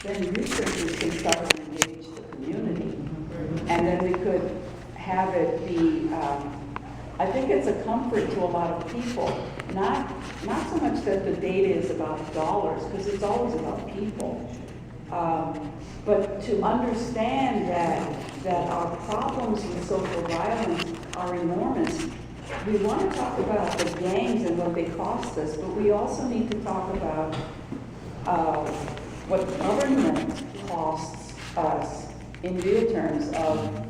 then researchers can start to engage the community. And then we could have it be, I think it's a comfort to a lot of people. Not so much that the data is about dollars, because it's always about people. But to understand that our problems with social violence are enormous. We want to talk about the gangs and what they cost us, but we also need to talk about what government costs us in real terms of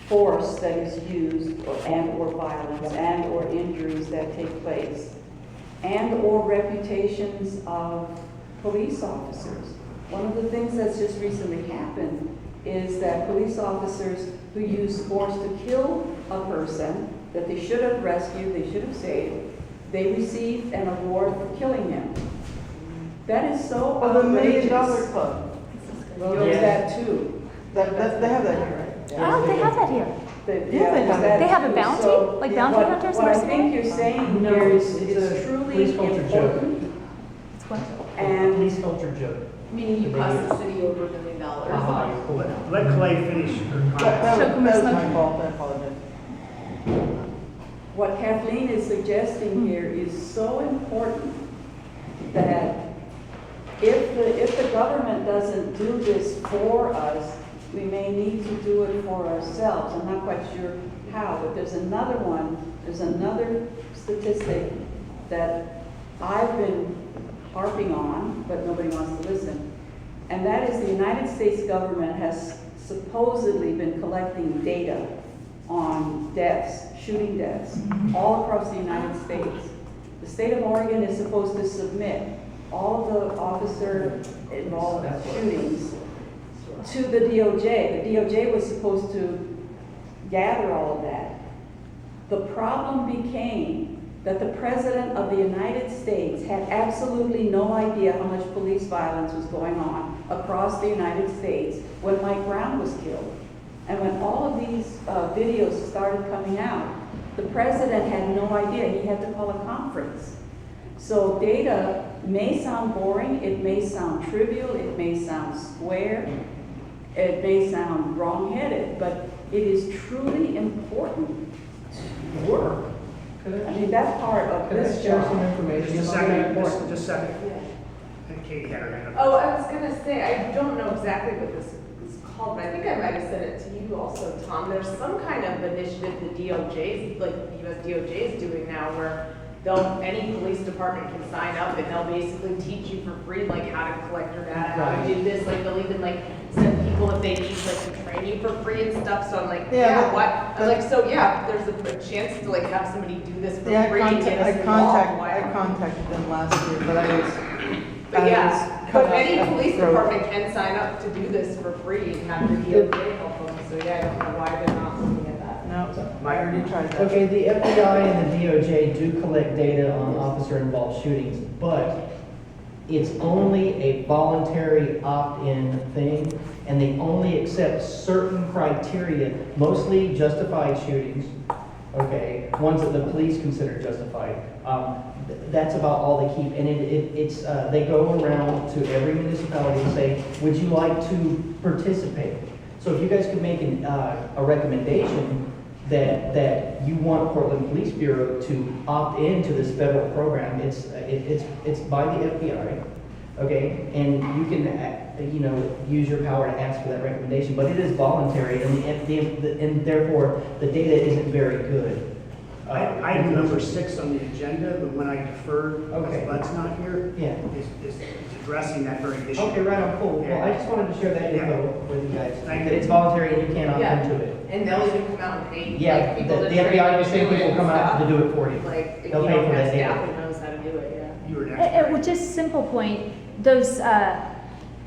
force that is used or violence or injuries that take place or reputations of police officers. One of the things that's just recently happened is that police officers who use force to kill a person that they should have rescued, they should have saved, they received an award for killing him. That is so outrageous. The $1 Million Club. That too. They have that here, right? Oh, they have that here. They have a bounty? So, Like bounty hunters? What I think you're saying here is it's truly police culture joke. important. It's what? And Police culture joke. Meaning you cost the city over $1 million. Let Clay finish her comment. That was my fault, I apologize. what Kathleen is suggesting here is so important that if the government doesn't do this for us, we may need to do it for ourselves. I'm not quite sure how, but there's another statistic that I've been harping on, but nobody wants to listen. And that is the United States government has supposedly been collecting data on deaths, shooting deaths, all across the United States. The state of Oregon is supposed to submit all of the officer-involved shootings to the DOJ. The DOJ was supposed to gather all of that. The problem became that the President of the United States had absolutely no idea how much police violence was going on across the United States when Mike Brown was killed. And when all of these videos started coming out, the President had no idea. He had to call a conference. So data may sound boring, it may sound trivial, it may sound square, it may sound wrong-headed, but it is truly important to work. I mean, that's part of this share job. some information? Just a second. And Katie had her hand up. Oh, I was gonna say, I don't know exactly what this is called, but I think I might have sent it to you also, Tom. There's some kind of initiative the DOJ, like the US DOJ is doing now where any police department can sign up and they'll basically teach you for free, like how to collect your data, how to do this, like they'll even like send people if they need like to train you for free and stuff. So I'm like, I'm like, so yeah, there's a chance to like have somebody do this for free and get us involved. I contacted them last year, but But any police department can sign up to do this for free and have the DOJ help them. So yeah, I don't know why they're not looking at that. No, I already tried that. Okay, the FBI and the DOJ do collect data on officer-involved shootings, but it's only a voluntary opt-in thing, and they only accept certain criteria, mostly justified shootings, okay, ones that the police consider justified. That's about all they keep, and they go around to every municipality and say, would you like to participate? So if you guys could make a recommendation that you want Portland Police Bureau to opt into this federal program, it's by the FBI, okay, and you can use your power to ask for that recommendation, but it is voluntary, and therefore the data isn't very good. Item number 6 on the agenda, the one I deferred, Okay. because Bud's not here, Yeah. is addressing that very issue. Okay, right on, cool. Well, I just wanted to share that info with you guys. That it's voluntary and you can't opt into it. And they'll even come out and pay. Yeah, like, people the to train FBI you will say to do people it come and out to stuff. do it for you. Like, if you They'll pay don't for have that staff data. who knows how to do it, yeah. You were next. Well, just simple point, those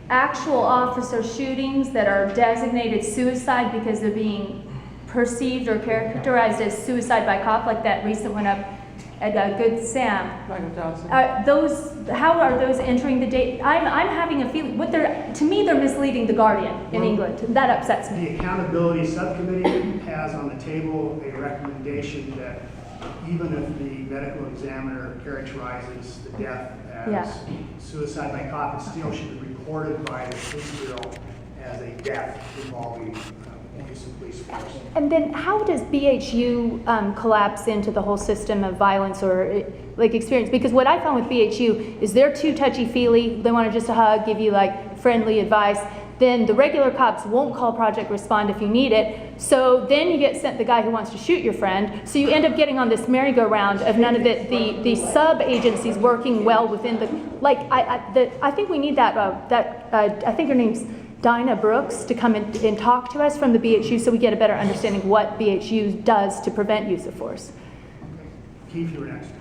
actual officer shootings that are designated suicide because they're being perceived or characterized as suicide by cop, like that recent one up at Good Sam. Michael Johnson. How are those entering the date? I'm having a feeling, to me, they're misleading the Guardian in England. That upsets me. The accountability subcommittee has on the table a recommendation that even if the medical examiner characterizes the death as suicide by cop, it still should be reported reported by the police bureau as a death involving use of police force. And then how does BHU collapse into the whole system of violence or like experience? Because what I found with BHU is they're too touchy-feely. They want to just a hug, give you like friendly advice. Then the regular cops won't call Project Respond if you need it. So then you get sent the guy who wants to shoot your friend. So you end up getting on this merry-go-round of none of it, the sub-agencies working well within the, like, I think we need that, I think her name's Dinah Brooks, to come in and talk to us from the BHU so we get a better understanding of what BHU does to prevent use of force. Keith, you were next.